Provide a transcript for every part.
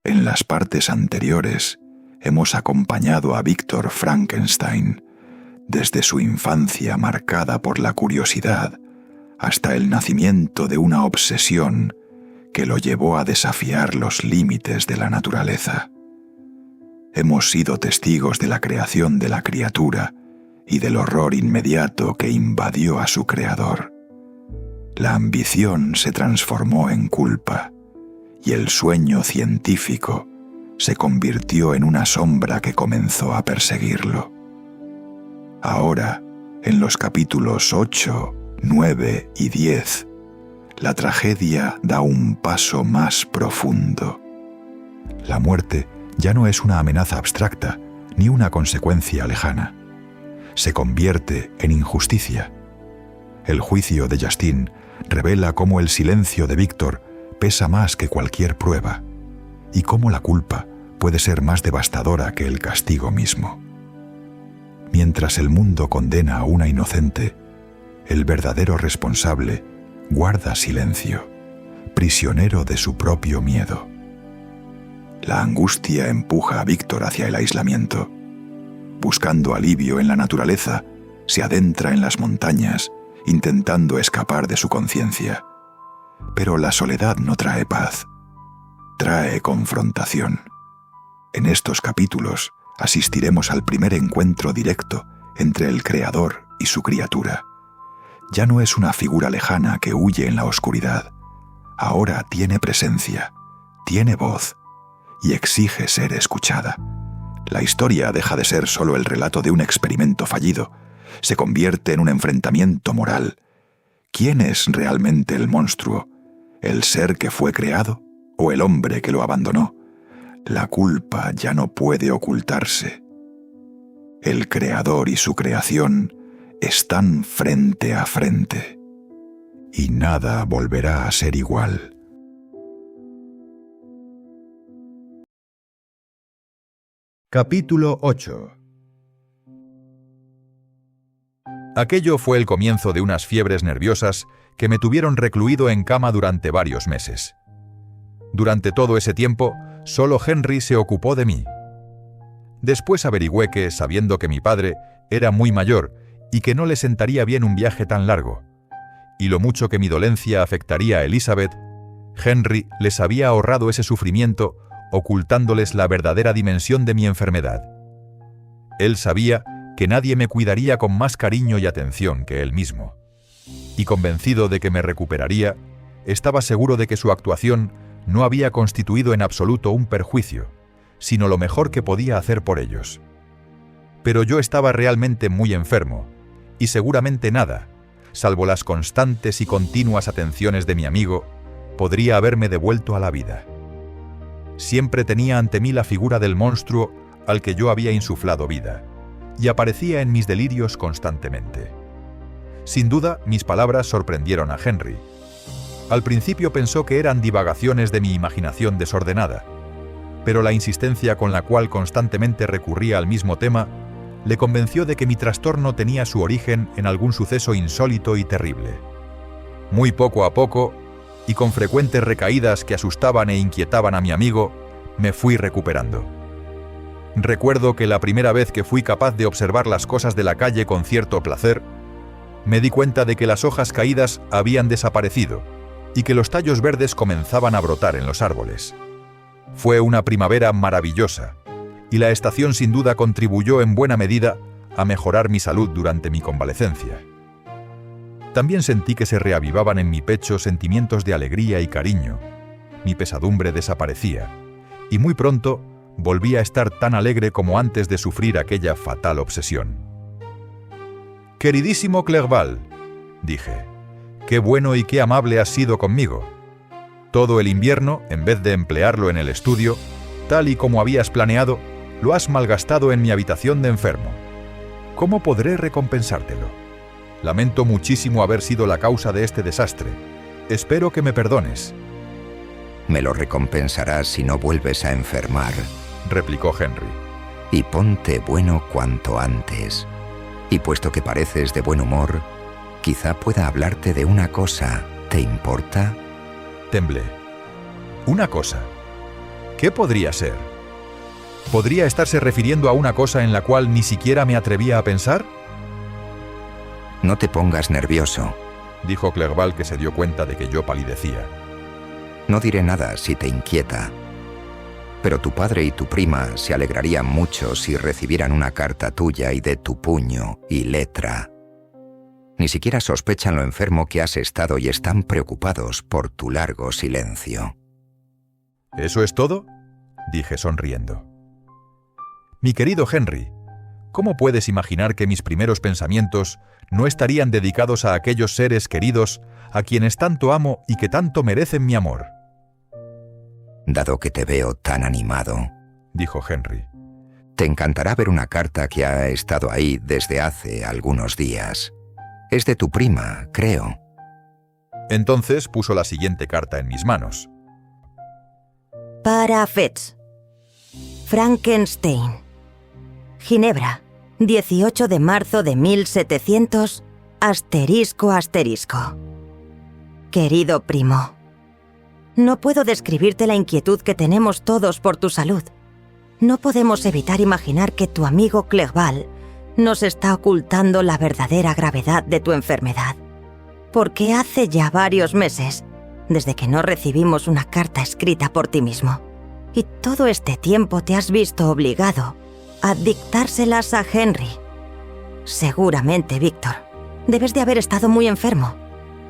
En las partes anteriores hemos acompañado a Víctor Frankenstein desde su infancia marcada por la curiosidad hasta el nacimiento de una obsesión que lo llevó a desafiar los límites de la naturaleza. Hemos sido testigos de la creación de la criatura y del horror inmediato que invadió a su creador. La ambición se transformó en culpa y el sueño científico se convirtió en una sombra que comenzó a perseguirlo. Ahora, en los capítulos 8, 9 y 10, la tragedia da un paso más profundo. La muerte ya no es una amenaza abstracta ni una consecuencia lejana. Se convierte en injusticia. El juicio de Justine revela cómo el silencio de Víctor pesa más que cualquier prueba y cómo la culpa puede ser más devastadora que el castigo mismo. Mientras el mundo condena a una inocente, el verdadero responsable guarda silencio, prisionero de su propio miedo. La angustia empuja a Víctor hacia el aislamiento. Buscando alivio en la naturaleza, se adentra en las montañas, intentando escapar de su conciencia. Pero la soledad no trae paz, trae confrontación. En estos capítulos asistiremos al primer encuentro directo entre el creador y su criatura. Ya no es una figura lejana que huye en la oscuridad. Ahora tiene presencia, tiene voz y exige ser escuchada. La historia deja de ser solo el relato de un experimento fallido. Se convierte en un enfrentamiento moral. ¿Quién es realmente el monstruo? ¿El ser que fue creado o el hombre que lo abandonó? La culpa ya no puede ocultarse. El creador y su creación están frente a frente, y nada volverá a ser igual. Capítulo 8. Aquello fue el comienzo de unas fiebres nerviosas que me tuvieron recluido en cama durante varios meses. Durante todo ese tiempo, solo Henry se ocupó de mí. Después averigüé que, sabiendo que mi padre era muy mayor y que no le sentaría bien un viaje tan largo, y lo mucho que mi dolencia afectaría a Elizabeth, Henry les había ahorrado ese sufrimiento ocultándoles la verdadera dimensión de mi enfermedad. Él sabía que nadie me cuidaría con más cariño y atención que él mismo. Y convencido de que me recuperaría, estaba seguro de que su actuación no había constituido en absoluto un perjuicio, sino lo mejor que podía hacer por ellos. Pero yo estaba realmente muy enfermo, y seguramente nada, salvo las constantes y continuas atenciones de mi amigo, podría haberme devuelto a la vida. Siempre tenía ante mí la figura del monstruo al que yo había insuflado vida, y aparecía en mis delirios constantemente. Sin duda, mis palabras sorprendieron a Henry. Al principio pensó que eran divagaciones de mi imaginación desordenada, pero la insistencia con la cual constantemente recurría al mismo tema le convenció de que mi trastorno tenía su origen en algún suceso insólito y terrible. Muy poco a poco, y con frecuentes recaídas que asustaban e inquietaban a mi amigo, me fui recuperando. Recuerdo que la primera vez que fui capaz de observar las cosas de la calle con cierto placer, me di cuenta de que las hojas caídas habían desaparecido y que los tallos verdes comenzaban a brotar en los árboles. Fue una primavera maravillosa, y la estación sin duda contribuyó en buena medida a mejorar mi salud durante mi convalecencia. También sentí que se reavivaban en mi pecho sentimientos de alegría y cariño. Mi pesadumbre desaparecía, y muy pronto volví a estar tan alegre como antes de sufrir aquella fatal obsesión. «Queridísimo Clerval», dije, «qué bueno y qué amable has sido conmigo. Todo el invierno, en vez de emplearlo en el estudio, tal y como habías planeado, lo has malgastado en mi habitación de enfermo. ¿Cómo podré recompensártelo? Lamento muchísimo haber sido la causa de este desastre. Espero que me perdones». «Me lo recompensarás si no vuelves a enfermar», replicó Henry. «Y ponte bueno cuanto antes. Y puesto que pareces de buen humor, quizá pueda hablarte de una cosa. ¿Te importa?». Temblé. «¿Una cosa?». ¿Qué podría ser? ¿Podría estarse refiriendo a una cosa en la cual ni siquiera me atrevía a pensar? No te pongas nervioso. Dijo Clerval, que se dio cuenta de que yo palidecía. No diré nada si te inquieta. Pero tu padre y tu prima se alegrarían mucho si recibieran una carta tuya y de tu puño y letra. Ni siquiera sospechan lo enfermo que has estado y están preocupados por tu largo silencio. ¿Eso es todo?, dije sonriendo. Mi querido Henry, ¿cómo puedes imaginar que mis primeros pensamientos no estarían dedicados a aquellos seres queridos a quienes tanto amo y que tanto merecen mi amor? Dado que te veo tan animado, dijo Henry, te encantará ver una carta que ha estado ahí desde hace algunos días. Es de tu prima, creo. Entonces puso la siguiente carta en mis manos. Para Fetz. Frankenstein. Ginebra, 18 de marzo de 1700, ***. Querido primo, no puedo describirte la inquietud que tenemos todos por tu salud. No podemos evitar imaginar que tu amigo Clerval nos está ocultando la verdadera gravedad de tu enfermedad. Porque hace ya varios meses, desde que no recibimos una carta escrita por ti mismo, y todo este tiempo te has visto obligado a dictárselas a Henry. Seguramente, Víctor, debes de haber estado muy enfermo,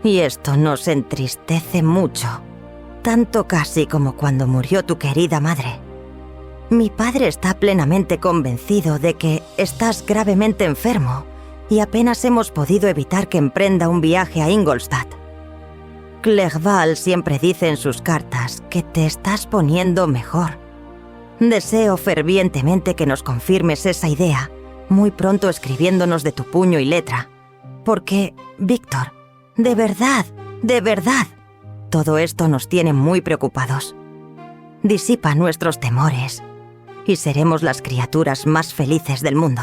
y esto nos entristece mucho, tanto casi como cuando murió tu querida madre. Mi padre está plenamente convencido de que estás gravemente enfermo y apenas hemos podido evitar que emprenda un viaje a Ingolstadt. Clerval siempre dice en sus cartas que te estás poniendo mejor. Deseo fervientemente que nos confirmes esa idea, muy pronto escribiéndonos de tu puño y letra. Porque, Víctor, de verdad, todo esto nos tiene muy preocupados. Disipa nuestros temores y seremos las criaturas más felices del mundo.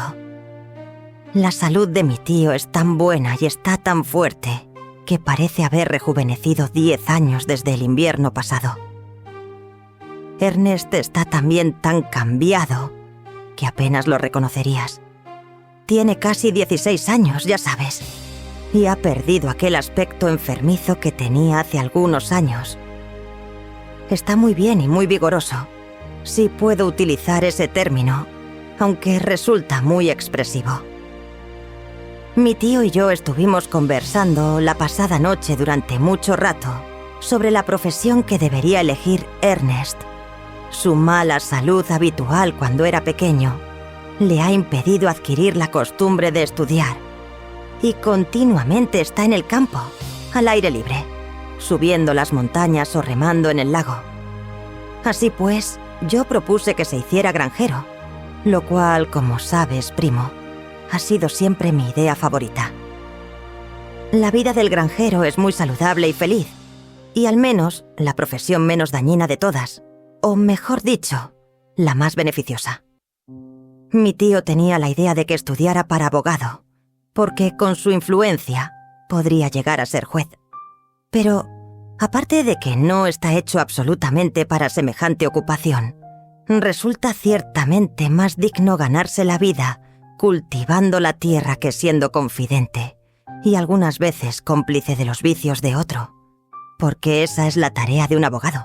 La salud de mi tío es tan buena y está tan fuerte que parece haber rejuvenecido 10 años desde el invierno pasado. Ernest está también tan cambiado que apenas lo reconocerías. Tiene casi 16 años, ya sabes, y ha perdido aquel aspecto enfermizo que tenía hace algunos años. Está muy bien y muy vigoroso, si puedo utilizar ese término, aunque resulta muy expresivo. Mi tío y yo estuvimos conversando la pasada noche durante mucho rato sobre la profesión que debería elegir Ernest. Su mala salud habitual cuando era pequeño le ha impedido adquirir la costumbre de estudiar y continuamente está en el campo, al aire libre, subiendo las montañas o remando en el lago. Así pues, yo propuse que se hiciera granjero, lo cual, como sabes, primo, ha sido siempre mi idea favorita. La vida del granjero es muy saludable y feliz, y al menos la profesión menos dañina de todas, o mejor dicho, la más beneficiosa. Mi tío tenía la idea de que estudiara para abogado, porque con su influencia podría llegar a ser juez. Pero, aparte de que no está hecho absolutamente para semejante ocupación, resulta ciertamente más digno ganarse la vida cultivando la tierra que siendo confidente y algunas veces cómplice de los vicios de otro, porque esa es la tarea de un abogado.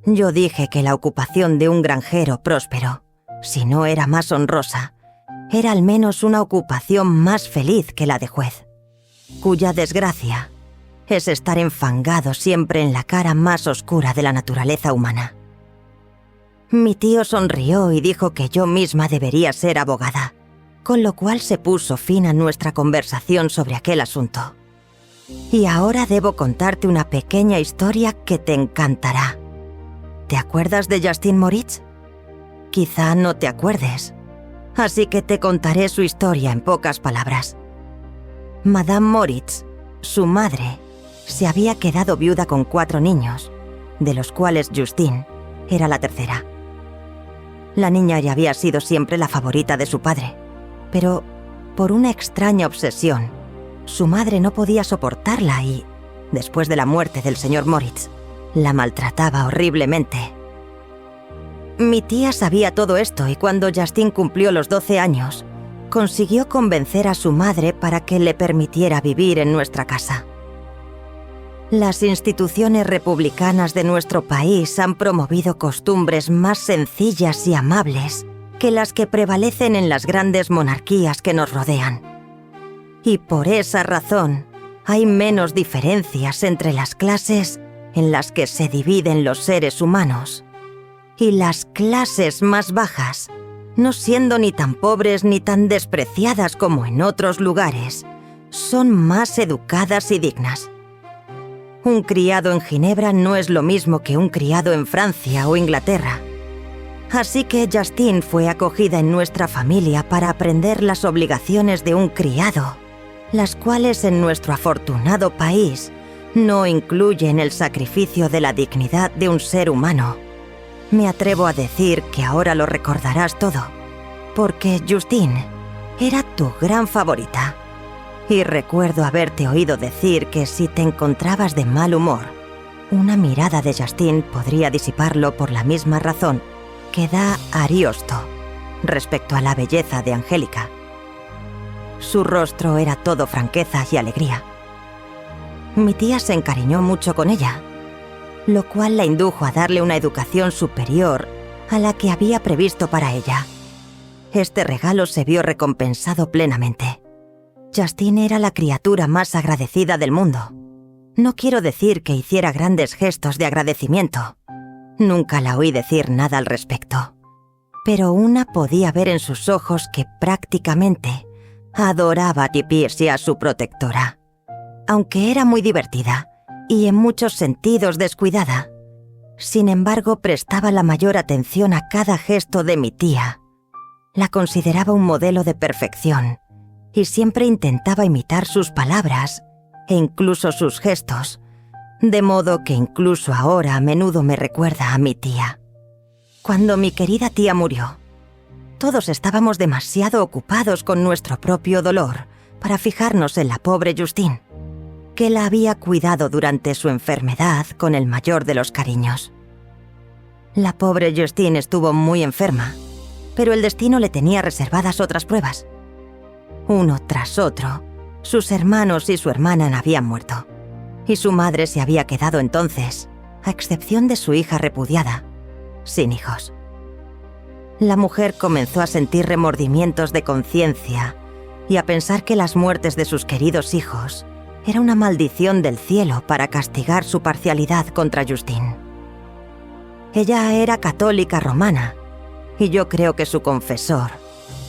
Yo dije que la ocupación de un granjero próspero, si no era más honrosa, era al menos una ocupación más feliz que la de juez, cuya desgracia es estar enfangado siempre en la cara más oscura de la naturaleza humana. Mi tío sonrió y dijo que yo misma debería ser abogada, con lo cual se puso fin a nuestra conversación sobre aquel asunto. Y ahora debo contarte una pequeña historia que te encantará. ¿Te acuerdas de Justin Moritz? Quizá no te acuerdes, así que te contaré su historia en pocas palabras. Madame Moritz, su madre, se había quedado viuda con 4 niños, de los cuales Justine era la tercera. La niña ya había sido siempre la favorita de su padre, pero por una extraña obsesión, su madre no podía soportarla y, después de la muerte del señor Moritz, la maltrataba horriblemente, Mi tía sabía todo esto y cuando Justine cumplió los 12 años, consiguió convencer a su madre para que le permitiera vivir en nuestra casa. Las instituciones republicanas de nuestro país han promovido costumbres más sencillas y amables que las que prevalecen en las grandes monarquías que nos rodean. Y por esa razón, hay menos diferencias entre las clases en las que se dividen los seres humanos y las clases más bajas, no siendo ni tan pobres ni tan despreciadas como en otros lugares, son más educadas y dignas. Un criado en Ginebra no es lo mismo que un criado en Francia o Inglaterra. Así que Justine fue acogida en nuestra familia para aprender las obligaciones de un criado, las cuales en nuestro afortunado país no incluyen el sacrificio de la dignidad de un ser humano. Me atrevo a decir que ahora lo recordarás todo, porque Justine era tu gran favorita. Y recuerdo haberte oído decir que si te encontrabas de mal humor, una mirada de Justine podría disiparlo por la misma razón que da Ariosto respecto a la belleza de Angélica. Su rostro era todo franqueza y alegría. Mi tía se encariñó mucho con ella, lo cual la indujo a darle una educación superior a la que había previsto para ella. Este regalo se vio recompensado plenamente. Justine era la criatura más agradecida del mundo. No quiero decir que hiciera grandes gestos de agradecimiento. Nunca la oí decir nada al respecto. Pero una podía ver en sus ojos que prácticamente adoraba a Tipirsi, a su protectora. Aunque era muy divertida y en muchos sentidos descuidada, sin embargo prestaba la mayor atención a cada gesto de mi tía. La consideraba un modelo de perfección y siempre intentaba imitar sus palabras e incluso sus gestos, de modo que incluso ahora a menudo me recuerda a mi tía. Cuando mi querida tía murió, todos estábamos demasiado ocupados con nuestro propio dolor para fijarnos en la pobre Justine, que la había cuidado durante su enfermedad con el mayor de los cariños. La pobre Justine estuvo muy enferma, pero el destino le tenía reservadas otras pruebas. Uno tras otro, sus hermanos y su hermana habían muerto, y su madre se había quedado entonces, a excepción de su hija repudiada, sin hijos. La mujer comenzó a sentir remordimientos de conciencia y a pensar que las muertes de sus queridos hijos era una maldición del cielo para castigar su parcialidad contra Justine. Ella era católica romana, y yo creo que su confesor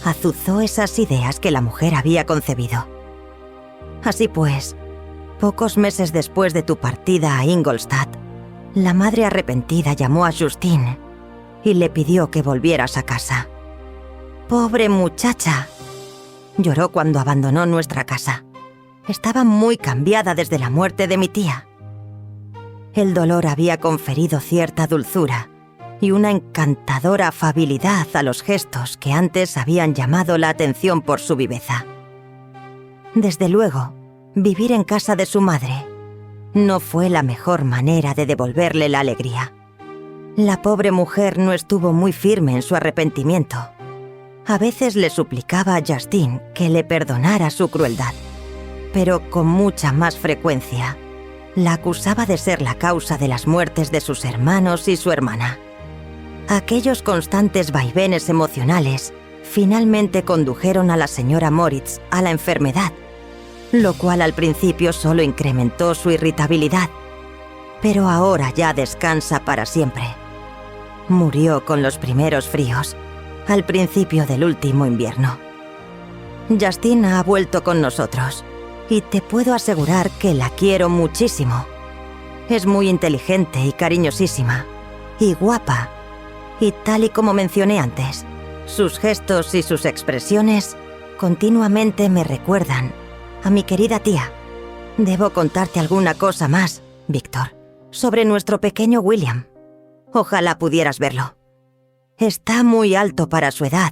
azuzó esas ideas que la mujer había concebido. Así pues, pocos meses después de tu partida a Ingolstadt, la madre arrepentida llamó a Justine y le pidió que volvieras a casa. ¡Pobre muchacha! Lloró cuando abandonó nuestra casa. Estaba muy cambiada desde la muerte de mi tía. El dolor había conferido cierta dulzura y una encantadora afabilidad a los gestos que antes habían llamado la atención por su viveza. Desde luego, vivir en casa de su madre no fue la mejor manera de devolverle la alegría. La pobre mujer no estuvo muy firme en su arrepentimiento. A veces le suplicaba a Justine que le perdonara su crueldad, pero con mucha más frecuencia la acusaba de ser la causa de las muertes de sus hermanos y su hermana. Aquellos constantes vaivenes emocionales finalmente condujeron a la señora Moritz a la enfermedad, lo cual al principio solo incrementó su irritabilidad, pero ahora ya descansa para siempre. Murió con los primeros fríos, al principio del último invierno. Justine ha vuelto con nosotros, y te puedo asegurar que la quiero muchísimo. Es muy inteligente y cariñosísima, y guapa. Y tal y como mencioné antes, sus gestos y sus expresiones continuamente me recuerdan a mi querida tía. Debo contarte alguna cosa más, Víctor, sobre nuestro pequeño William. Ojalá pudieras verlo. Está muy alto para su edad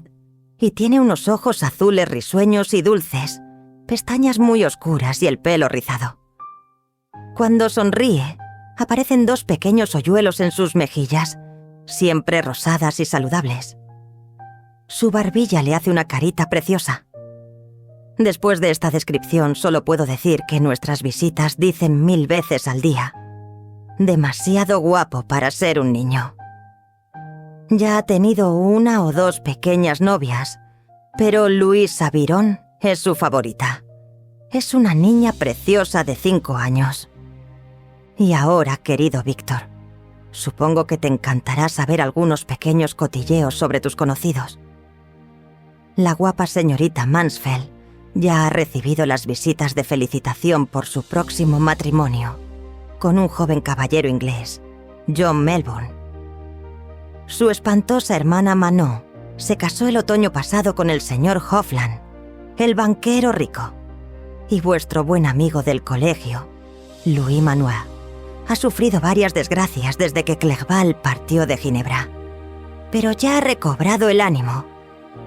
y tiene unos ojos azules risueños y dulces, pestañas muy oscuras y el pelo rizado. Cuando sonríe, aparecen 2 pequeños hoyuelos en sus mejillas siempre rosadas y saludables. Su barbilla le hace una carita preciosa. Después de esta descripción, solo puedo decir que nuestras visitas dicen 1000 veces al día: demasiado guapo para ser un niño. Ya ha tenido 1 o 2 pequeñas novias, pero Louisa Byron es su favorita. Es una niña preciosa de 5 años. Y ahora, querido Víctor, supongo que te encantará saber algunos pequeños cotilleos sobre tus conocidos. La guapa señorita Mansfield ya ha recibido las visitas de felicitación por su próximo matrimonio con un joven caballero inglés, John Melbourne. Su espantosa hermana Manon se casó el otoño pasado con el señor Hoffland, el banquero rico. Y vuestro buen amigo del colegio, Louis Manuel, ha sufrido varias desgracias desde que Clerval partió de Ginebra. Pero ya ha recobrado el ánimo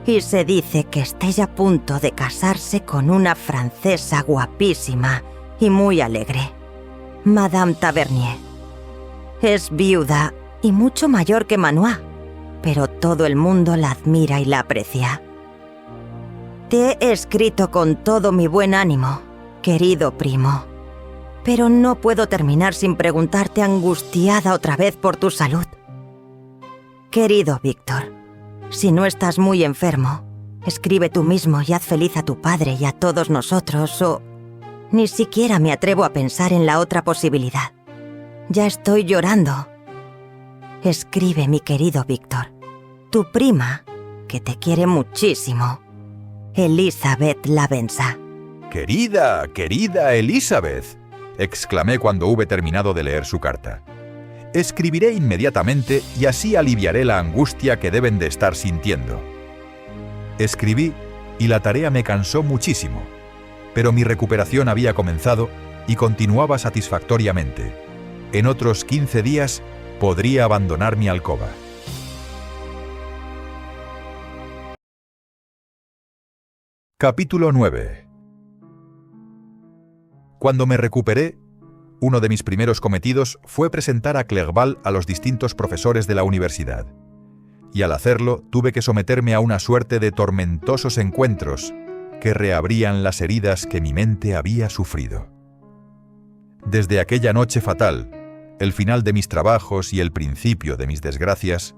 y se dice que está ya a punto de casarse con una francesa guapísima y muy alegre, Madame Tavernier. Es viuda y mucho mayor que Manuel, pero todo el mundo la admira y la aprecia. Te he escrito con todo mi buen ánimo, querido primo, pero no puedo terminar sin preguntarte angustiada otra vez por tu salud. Querido Víctor, si no estás muy enfermo, escribe tú mismo y haz feliz a tu padre y a todos nosotros, o ni siquiera me atrevo a pensar en la otra posibilidad. Ya estoy llorando. Escribe, mi querido Víctor. Tu prima, que te quiere muchísimo, Elizabeth Lavensa. «Querida, querida Elizabeth», exclamé cuando hube terminado de leer su carta. «Escribiré inmediatamente y así aliviaré la angustia que deben de estar sintiendo». Escribí y la tarea me cansó muchísimo, pero mi recuperación había comenzado y continuaba satisfactoriamente. En otros 15 días podría abandonar mi alcoba. Capítulo 9. Cuando me recuperé, uno de mis primeros cometidos fue presentar a Clerval a los distintos profesores de la universidad. Y al hacerlo, tuve que someterme a una suerte de tormentosos encuentros que reabrían las heridas que mi mente había sufrido. Desde aquella noche fatal, el final de mis trabajos y el principio de mis desgracias,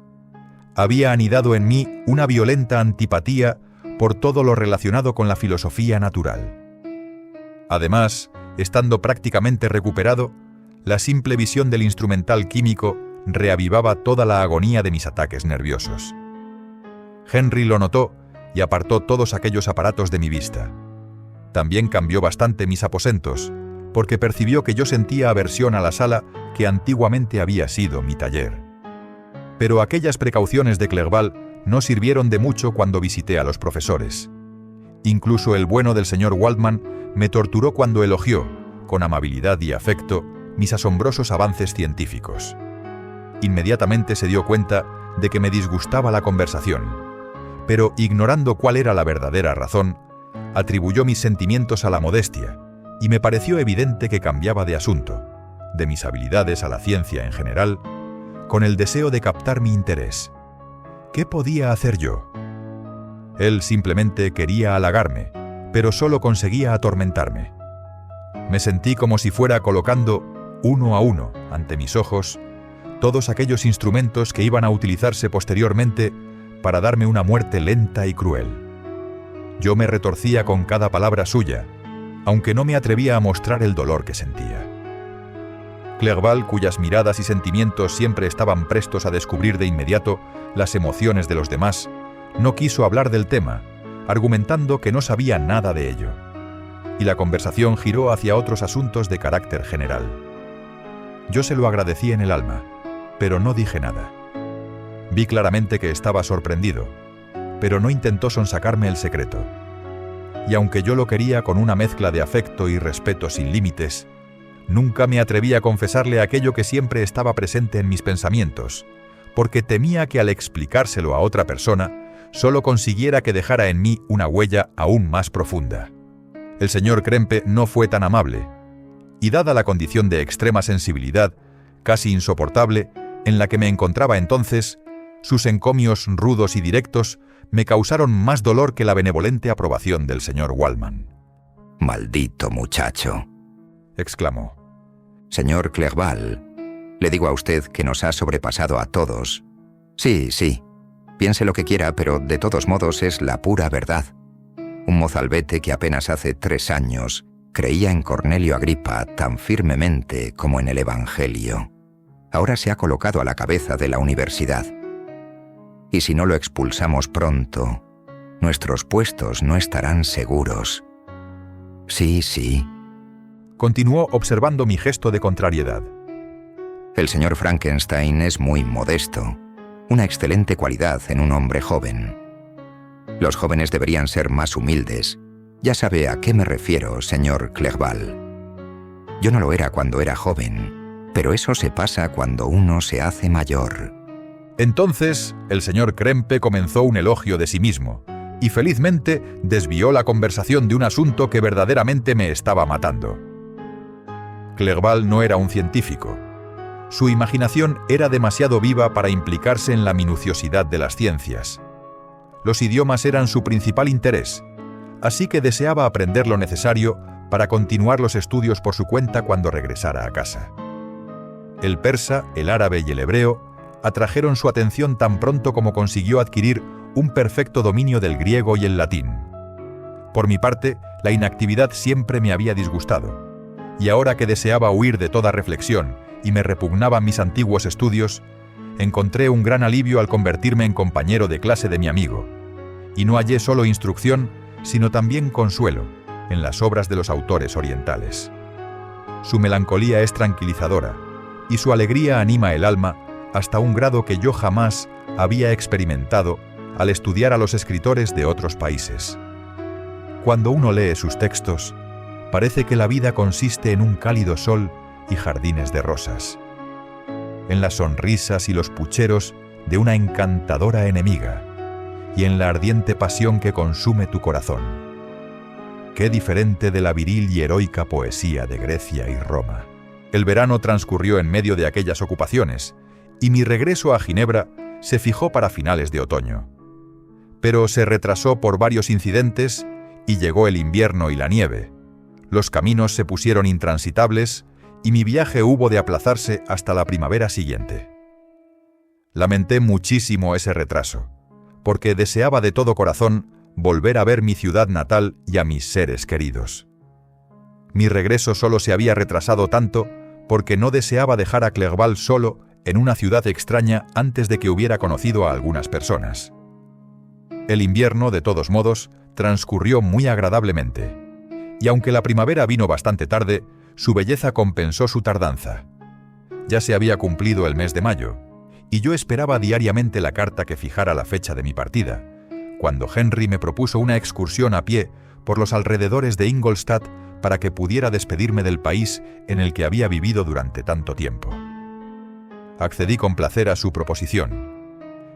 había anidado en mí una violenta antipatía por todo lo relacionado con la filosofía natural. Además, estando prácticamente recuperado, la simple visión del instrumental químico reavivaba toda la agonía de mis ataques nerviosos. Henry lo notó y apartó todos aquellos aparatos de mi vista. También cambió bastante mis aposentos, porque percibió que yo sentía aversión a la sala que antiguamente había sido mi taller. Pero aquellas precauciones de Clerval no sirvieron de mucho cuando visité a los profesores. Incluso el bueno del señor Waldman me torturó cuando elogió, con amabilidad y afecto, mis asombrosos avances científicos. Inmediatamente se dio cuenta de que me disgustaba la conversación, pero ignorando cuál era la verdadera razón, atribuyó mis sentimientos a la modestia, y me pareció evidente que cambiaba de asunto, de mis habilidades a la ciencia en general, con el deseo de captar mi interés. ¿Qué podía hacer yo? Él simplemente quería halagarme, pero solo conseguía atormentarme. Me sentí como si fuera colocando, uno a uno, ante mis ojos, todos aquellos instrumentos que iban a utilizarse posteriormente para darme una muerte lenta y cruel. Yo me retorcía con cada palabra suya, aunque no me atrevía a mostrar el dolor que sentía. Clerval, cuyas miradas y sentimientos siempre estaban prestos a descubrir de inmediato las emociones de los demás, no quiso hablar del tema, argumentando que no sabía nada de ello. Y la conversación giró hacia otros asuntos de carácter general. Yo se lo agradecí en el alma, pero no dije nada. Vi claramente que estaba sorprendido, pero no intentó sonsacarme el secreto. Y aunque yo lo quería con una mezcla de afecto y respeto sin límites, nunca me atreví a confesarle aquello que siempre estaba presente en mis pensamientos, porque temía que al explicárselo a otra persona, solo consiguiera que dejara en mí una huella aún más profunda. El señor Krempe no fue tan amable, y dada la condición de extrema sensibilidad, casi insoportable, en la que me encontraba entonces, sus encomios rudos y directos me causaron más dolor que la benevolente aprobación del señor Waldman. «Maldito muchacho», exclamó. «Señor Clerval, le digo a usted que nos ha sobrepasado a todos. Sí, piense lo que quiera, pero de todos modos es la pura verdad. Un mozalbete que apenas hace 3 años creía en Cornelio Agripa tan firmemente como en el Evangelio. Ahora se ha colocado a la cabeza de la universidad. Y si no lo expulsamos pronto, nuestros puestos no estarán seguros. Sí. Continuó observando mi gesto de contrariedad. El señor Frankenstein es muy modesto, una excelente cualidad en un hombre joven. Los jóvenes deberían ser más humildes. Ya sabe a qué me refiero, señor Clerval. Yo no lo era cuando era joven, pero eso se pasa cuando uno se hace mayor». Entonces, el señor Krempe comenzó un elogio de sí mismo, y felizmente desvió la conversación de un asunto que verdaderamente me estaba matando. Clerval no era un científico. Su imaginación era demasiado viva para implicarse en la minuciosidad de las ciencias. Los idiomas eran su principal interés, así que deseaba aprender lo necesario para continuar los estudios por su cuenta cuando regresara a casa. El persa, el árabe y el hebreo atrajeron su atención tan pronto como consiguió adquirir un perfecto dominio del griego y el latín. Por mi parte, la inactividad siempre me había disgustado, y ahora que deseaba huir de toda reflexión y me repugnaban mis antiguos estudios, encontré un gran alivio al convertirme en compañero de clase de mi amigo, y no hallé solo instrucción, sino también consuelo en las obras de los autores orientales. Su melancolía es tranquilizadora, y su alegría anima el alma hasta un grado que yo jamás había experimentado al estudiar a los escritores de otros países. Cuando uno lee sus textos, parece que la vida consiste en un cálido sol y jardines de rosas, en las sonrisas y los pucheros de una encantadora enemiga, y en la ardiente pasión que consume tu corazón. Qué diferente de la viril y heroica poesía de Grecia y Roma. El verano transcurrió en medio de aquellas ocupaciones, y mi regreso a Ginebra se fijó para finales de otoño. Pero se retrasó por varios incidentes y llegó el invierno y la nieve. Los caminos se pusieron intransitables y mi viaje hubo de aplazarse hasta la primavera siguiente. Lamenté muchísimo ese retraso, porque deseaba de todo corazón volver a ver mi ciudad natal y a mis seres queridos. Mi regreso solo se había retrasado tanto porque no deseaba dejar a Clerval solo en una ciudad extraña antes de que hubiera conocido a algunas personas. El invierno, de todos modos, transcurrió muy agradablemente, y aunque la primavera vino bastante tarde, su belleza compensó su tardanza. Ya se había cumplido el mes de mayo, y yo esperaba diariamente la carta que fijara la fecha de mi partida, cuando Henry me propuso una excursión a pie por los alrededores de Ingolstadt para que pudiera despedirme del país en el que había vivido durante tanto tiempo. Accedí con placer a su proposición.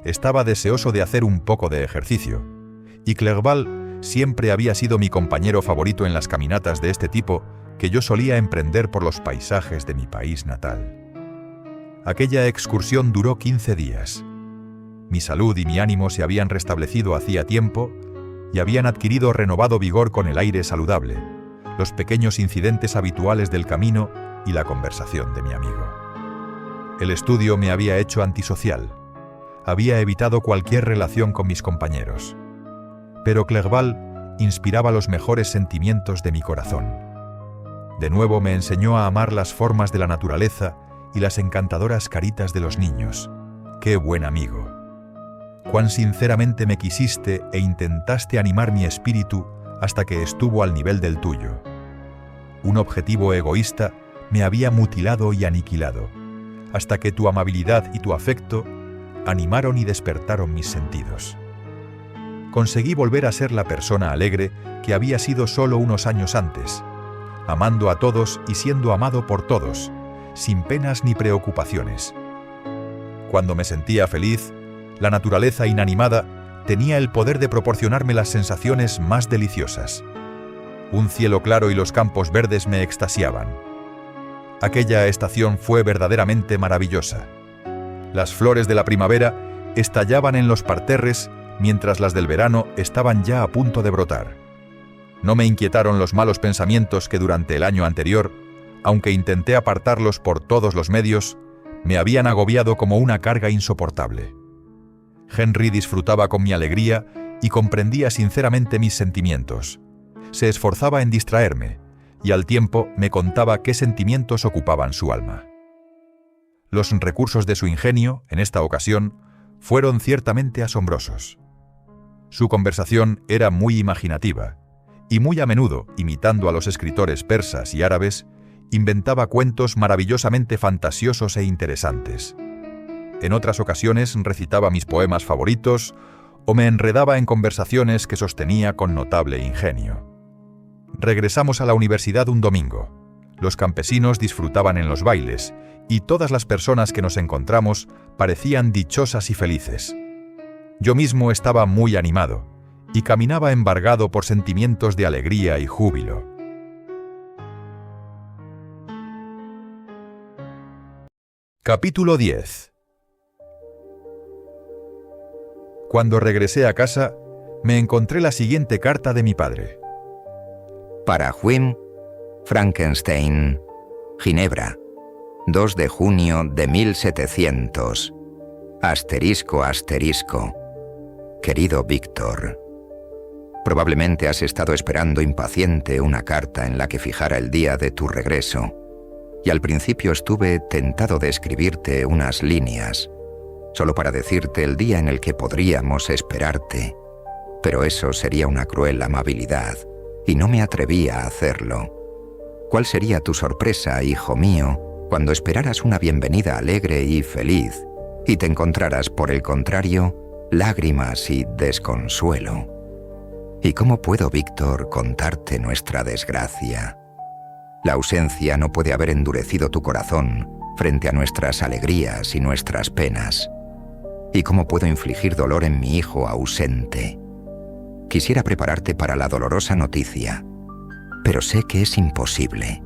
Estaba deseoso de hacer un poco de ejercicio, y Clerval siempre había sido mi compañero favorito en las caminatas de este tipo que yo solía emprender por los paisajes de mi país natal. Aquella excursión duró 15 días. Mi salud y mi ánimo se habían restablecido hacía tiempo y habían adquirido renovado vigor con el aire saludable, los pequeños incidentes habituales del camino y la conversación de mi amigo. El estudio me había hecho antisocial. Había evitado cualquier relación con mis compañeros. Pero Clerval inspiraba los mejores sentimientos de mi corazón. De nuevo me enseñó a amar las formas de la naturaleza y las encantadoras caritas de los niños. ¡Qué buen amigo! Cuán sinceramente me quisiste e intentaste animar mi espíritu hasta que estuvo al nivel del tuyo. Un objetivo egoísta me había mutilado y aniquilado, hasta que tu amabilidad y tu afecto animaron y despertaron mis sentidos. Conseguí volver a ser la persona alegre que había sido solo unos años antes, amando a todos y siendo amado por todos, sin penas ni preocupaciones. Cuando me sentía feliz, la naturaleza inanimada tenía el poder de proporcionarme las sensaciones más deliciosas. Un cielo claro y los campos verdes me extasiaban. Aquella estación fue verdaderamente maravillosa. Las flores de la primavera estallaban en los parterres, mientras las del verano estaban ya a punto de brotar. No me inquietaron los malos pensamientos que durante el año anterior, aunque intenté apartarlos por todos los medios, me habían agobiado como una carga insoportable. Henry disfrutaba con mi alegría y comprendía sinceramente mis sentimientos. Se esforzaba en distraerme, y al tiempo me contaba qué sentimientos ocupaban su alma. Los recursos de su ingenio, en esta ocasión, fueron ciertamente asombrosos. Su conversación era muy imaginativa, y muy a menudo, imitando a los escritores persas y árabes, inventaba cuentos maravillosamente fantasiosos e interesantes. En otras ocasiones recitaba mis poemas favoritos o me enredaba en conversaciones que sostenía con notable ingenio. Regresamos a la universidad un domingo. Los campesinos disfrutaban en los bailes y todas las personas que nos encontramos parecían dichosas y felices. Yo mismo estaba muy animado y caminaba embargado por sentimientos de alegría y júbilo. Capítulo 10. Cuando regresé a casa, me encontré la siguiente carta de mi padre. Para Wim Frankenstein, Ginebra, 2 de junio de 1700. Asterisco, asterisco. Querido Víctor, probablemente has estado esperando impaciente una carta en la que fijara el día de tu regreso, y al principio estuve tentado de escribirte unas líneas, solo para decirte el día en el que podríamos esperarte, pero eso sería una cruel amabilidad, y no me atreví a hacerlo. ¿Cuál sería tu sorpresa, hijo mío, cuando esperaras una bienvenida alegre y feliz, y te encontraras, por el contrario, lágrimas y desconsuelo? ¿Y cómo puedo, Víctor, contarte nuestra desgracia? La ausencia no puede haber endurecido tu corazón frente a nuestras alegrías y nuestras penas. ¿Y cómo puedo infligir dolor en mi hijo ausente? Quisiera prepararte para la dolorosa noticia, pero sé que es imposible.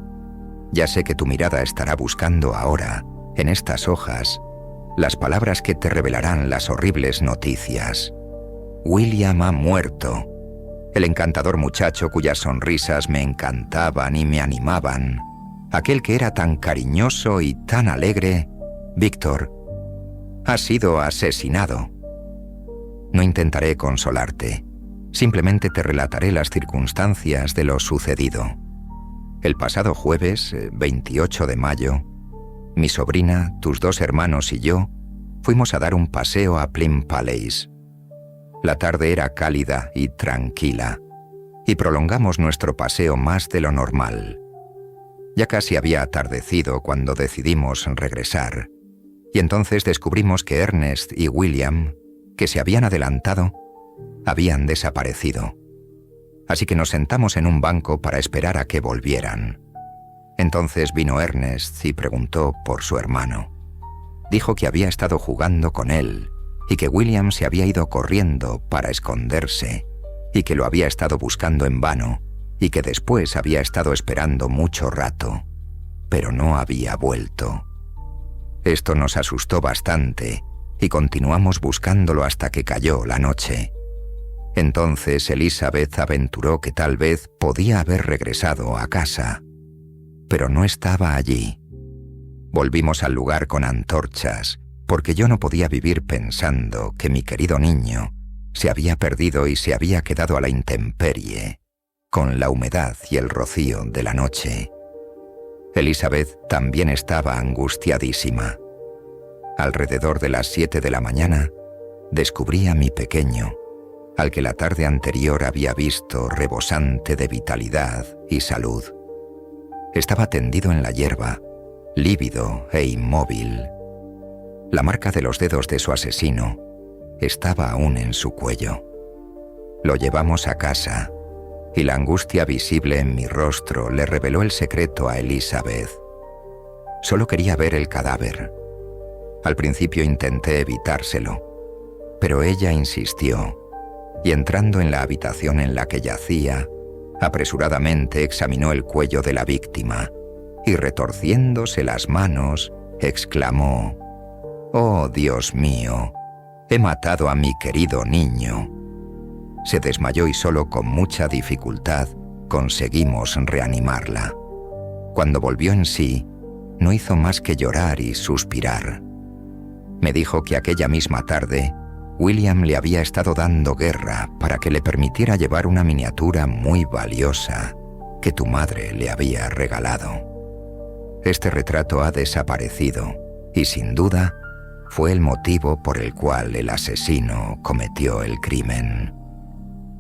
Ya sé que tu mirada estará buscando ahora, en estas hojas, las palabras que te revelarán las horribles noticias. William ha muerto. El encantador muchacho cuyas sonrisas me encantaban y me animaban. Aquel que era tan cariñoso y tan alegre, Víctor, ha sido asesinado. No intentaré consolarte. Simplemente te relataré las circunstancias de lo sucedido. El pasado jueves, 28 de mayo, mi sobrina, tus 2 hermanos y yo fuimos a dar un paseo a Plim Palace. La tarde era cálida y tranquila, y prolongamos nuestro paseo más de lo normal. Ya casi había atardecido cuando decidimos regresar, y entonces descubrimos que Ernest y William, que se habían adelantado, habían desaparecido. Así que nos sentamos en un banco para esperar a que volvieran. Entonces vino Ernest y preguntó por su hermano. Dijo que había estado jugando con él y que William se había ido corriendo para esconderse y que lo había estado buscando en vano y que después había estado esperando mucho rato, pero no había vuelto. Esto nos asustó bastante y continuamos buscándolo hasta que cayó la noche. Entonces Elizabeth aventuró que tal vez podía haber regresado a casa, pero no estaba allí. Volvimos al lugar con antorchas, porque yo no podía vivir pensando que mi querido niño se había perdido y se había quedado a la intemperie, con la humedad y el rocío de la noche. Elizabeth también estaba angustiadísima. Alrededor de las 7 de la mañana, descubrí a mi pequeño, al que la tarde anterior había visto rebosante de vitalidad y salud. Estaba tendido en la hierba, lívido e inmóvil. La marca de los dedos de su asesino estaba aún en su cuello. Lo llevamos a casa, y la angustia visible en mi rostro le reveló el secreto a Elizabeth. Solo quería ver el cadáver. Al principio intenté evitárselo, pero ella insistió, y entrando en la habitación en la que yacía, apresuradamente examinó el cuello de la víctima y retorciéndose las manos, exclamó: «Oh, Dios mío, he matado a mi querido niño». Se desmayó y solo con mucha dificultad conseguimos reanimarla. Cuando volvió en sí, no hizo más que llorar y suspirar. Me dijo que aquella misma tarde, William le había estado dando guerra para que le permitiera llevar una miniatura muy valiosa que tu madre le había regalado. Este retrato ha desaparecido y sin duda fue el motivo por el cual el asesino cometió el crimen.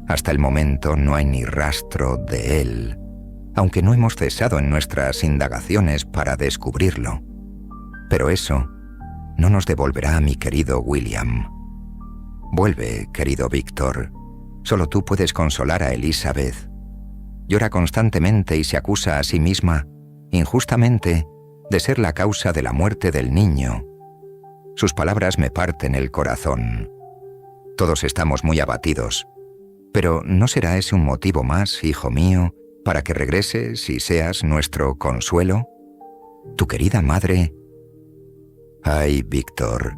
Hasta el momento no hay ni rastro de él, aunque no hemos cesado en nuestras indagaciones para descubrirlo. Pero eso no nos devolverá a mi querido William. Vuelve, querido Víctor. Solo tú puedes consolar a Elizabeth. Llora constantemente y se acusa a sí misma, injustamente, de ser la causa de la muerte del niño. Sus palabras me parten el corazón. Todos estamos muy abatidos. Pero ¿no será ese un motivo más, hijo mío, para que regreses y seas nuestro consuelo? Tu querida madre... Ay, Víctor,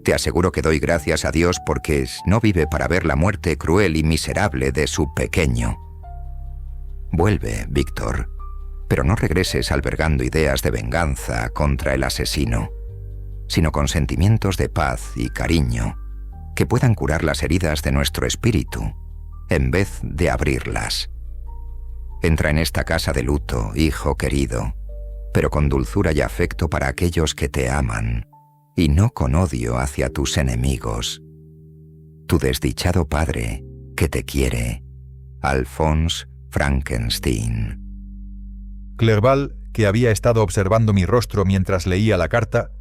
te aseguro que doy gracias a Dios porque no vive para ver la muerte cruel y miserable de su pequeño. Vuelve, Víctor, pero no regreses albergando ideas de venganza contra el asesino, sino con sentimientos de paz y cariño que puedan curar las heridas de nuestro espíritu, en vez de abrirlas. Entra en esta casa de luto, hijo querido, pero con dulzura y afecto para aquellos que te aman, y no con odio hacia tus enemigos. Tu desdichado padre, que te quiere, Alphonse Frankenstein. Clerval, que había estado observando mi rostro mientras leía la carta,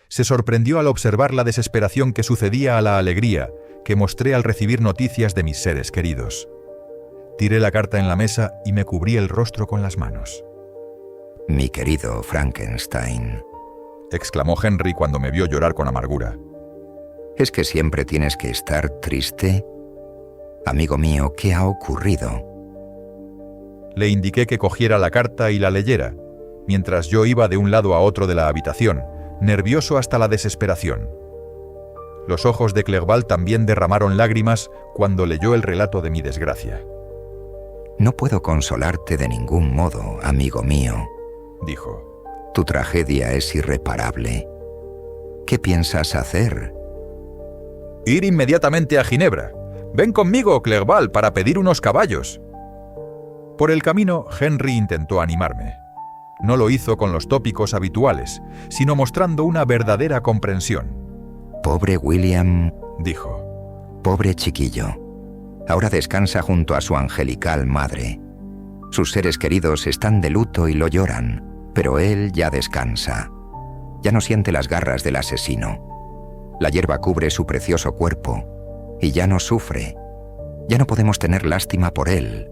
se sorprendió al observar la desesperación que sucedía a la alegría que mostré al recibir noticias de mis seres queridos. Tiré la carta en la mesa y me cubrí el rostro con las manos. Mi querido Frankenstein, exclamó Henry cuando me vio llorar con amargura. ¿Es que siempre tienes que estar triste? Amigo mío, ¿qué ha ocurrido? Le indiqué que cogiera la carta y la leyera, mientras yo iba de un lado a otro de la habitación, nervioso hasta la desesperación. Los ojos de Clerval también derramaron lágrimas cuando leyó el relato de mi desgracia. No puedo consolarte de ningún modo, amigo mío, dijo. Tu tragedia es irreparable. ¿Qué piensas hacer? Ir inmediatamente a Ginebra. Ven conmigo, Clerval, para pedir unos caballos. Por el camino, Henry intentó animarme. No lo hizo con los tópicos habituales, sino mostrando una verdadera comprensión. Pobre William, dijo. Pobre chiquillo. Ahora descansa junto a su angelical madre. Sus seres queridos están de luto y lo lloran, pero él ya descansa. Ya no siente las garras del asesino. La hierba cubre su precioso cuerpo y ya no sufre. Ya no podemos tener lástima por él.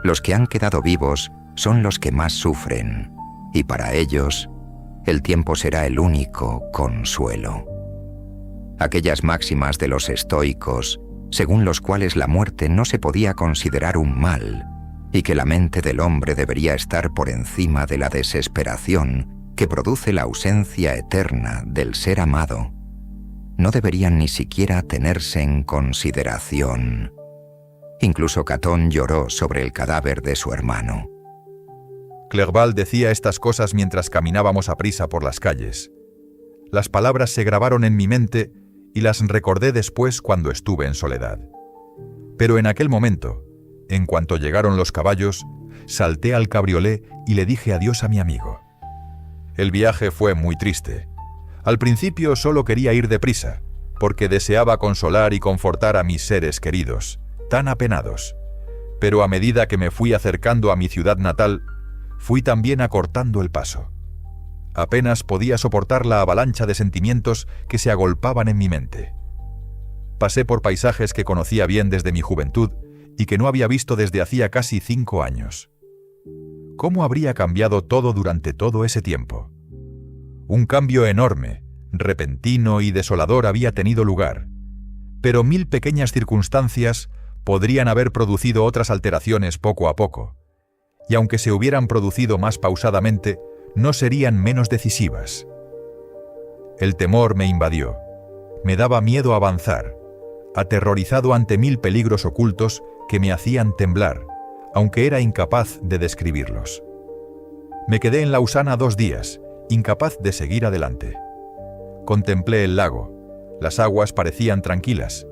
Los que han quedado vivos son los que más sufren, y para ellos el tiempo será el único consuelo. Aquellas máximas de los estoicos, según los cuales la muerte no se podía considerar un mal, y que la mente del hombre debería estar por encima de la desesperación que produce la ausencia eterna del ser amado, no deberían ni siquiera tenerse en consideración. Incluso Catón lloró sobre el cadáver de su hermano. Clerval decía estas cosas mientras caminábamos aprisa por las calles. Las palabras se grabaron en mi mente y las recordé después cuando estuve en soledad. Pero en aquel momento, en cuanto llegaron los caballos, salté al cabriolé y le dije adiós a mi amigo. El viaje fue muy triste. Al principio solo quería ir deprisa, porque deseaba consolar y confortar a mis seres queridos, tan apenados. Pero a medida que me fui acercando a mi ciudad natal, fui también acortando el paso. Apenas podía soportar la avalancha de sentimientos que se agolpaban en mi mente. Pasé por paisajes que conocía bien desde mi juventud y que no había visto desde hacía casi 5 años. ¿Cómo habría cambiado todo durante todo ese tiempo? Un cambio enorme, repentino y desolador había tenido lugar, pero 1000 pequeñas circunstancias podrían haber producido otras alteraciones poco a poco, y aunque se hubieran producido más pausadamente, no serían menos decisivas. El temor me invadió. Me daba miedo avanzar, aterrorizado ante 1000 peligros ocultos que me hacían temblar, aunque era incapaz de describirlos. Me quedé en Lausana 2 días, incapaz de seguir adelante. Contemplé el lago. Las aguas parecían tranquilas.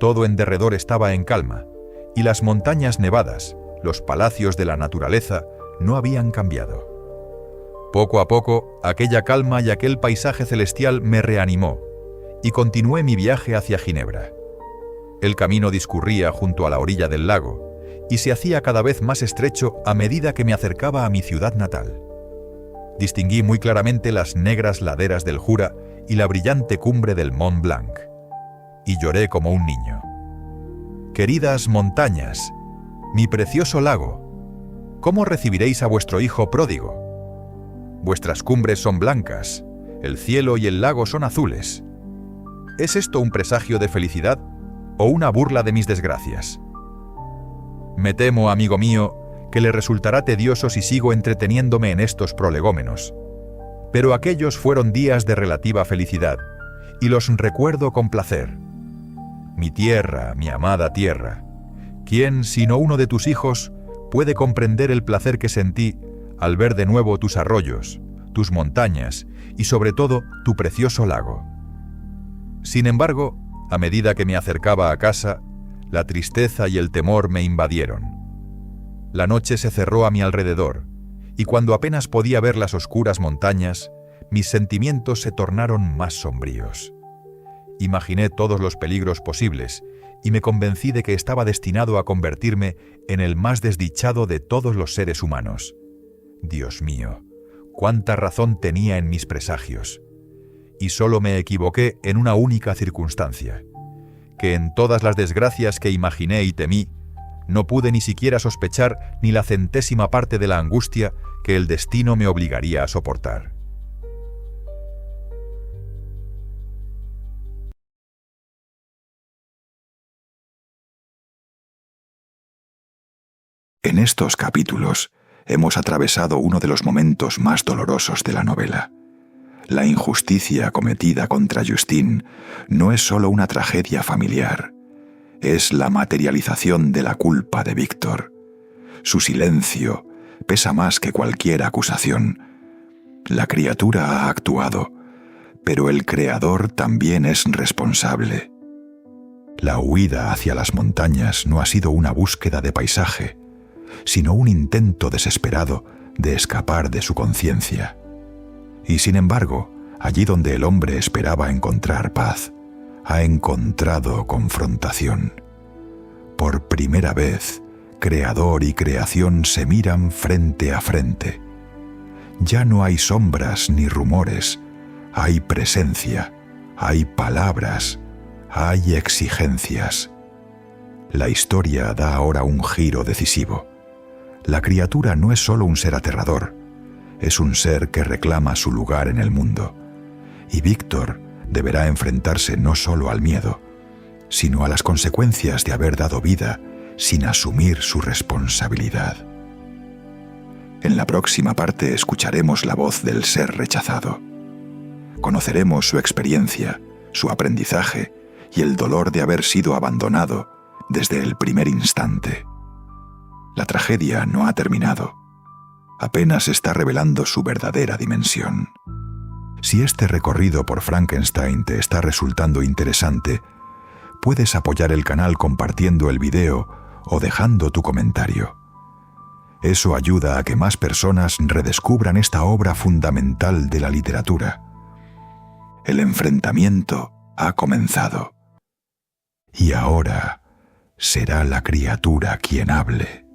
Todo en derredor estaba en calma, y las montañas nevadas, los palacios de la naturaleza, no habían cambiado. Poco a poco, aquella calma y aquel paisaje celestial me reanimó, y continué mi viaje hacia Ginebra. El camino discurría junto a la orilla del lago, y se hacía cada vez más estrecho a medida que me acercaba a mi ciudad natal. Distinguí muy claramente las negras laderas del Jura y la brillante cumbre del Mont Blanc, y lloré como un niño. Queridas montañas, mi precioso lago, ¿cómo recibiréis a vuestro hijo pródigo? Vuestras cumbres son blancas, el cielo y el lago son azules. ¿Es esto un presagio de felicidad o una burla de mis desgracias? Me temo, amigo mío, que le resultará tedioso si sigo entreteniéndome en estos prolegómenos. Pero aquellos fueron días de relativa felicidad, y los recuerdo con placer. Mi tierra, mi amada tierra, ¿quién, sino uno de tus hijos, puede comprender el placer que sentí al ver de nuevo tus arroyos, tus montañas y sobre todo tu precioso lago? Sin embargo, a medida que me acercaba a casa, la tristeza y el temor me invadieron. La noche se cerró a mi alrededor, y cuando apenas podía ver las oscuras montañas, mis sentimientos se tornaron más sombríos. Imaginé todos los peligros posibles, y me convencí de que estaba destinado a convertirme en el más desdichado de todos los seres humanos. Dios mío, cuánta razón tenía en mis presagios. Y solo me equivoqué en una única circunstancia, que en todas las desgracias que imaginé y temí, no pude ni siquiera sospechar ni la 100ª parte de la angustia que el destino me obligaría a soportar. En estos capítulos hemos atravesado uno de los momentos más dolorosos de la novela. La injusticia cometida contra Justine no es solo una tragedia familiar, es la materialización de la culpa de Víctor. Su silencio pesa más que cualquier acusación. La criatura ha actuado, pero el creador también es responsable. La huida hacia las montañas no ha sido una búsqueda de paisaje, sino un intento desesperado de escapar de su conciencia. Y sin embargo, allí donde el hombre esperaba encontrar paz, ha encontrado confrontación. Por primera vez, creador y creación se miran frente a frente. Ya no hay sombras ni rumores, hay presencia, hay palabras, hay exigencias. La historia da ahora un giro decisivo. La criatura no es solo un ser aterrador, es un ser que reclama su lugar en el mundo. Y Víctor deberá enfrentarse no solo al miedo, sino a las consecuencias de haber dado vida sin asumir su responsabilidad. En la próxima parte escucharemos la voz del ser rechazado. Conoceremos su experiencia, su aprendizaje y el dolor de haber sido abandonado desde el primer instante. La tragedia no ha terminado. Apenas está revelando su verdadera dimensión. Si este recorrido por Frankenstein te está resultando interesante, puedes apoyar el canal compartiendo el video o dejando tu comentario. Eso ayuda a que más personas redescubran esta obra fundamental de la literatura. El enfrentamiento ha comenzado. Y ahora será la criatura quien hable.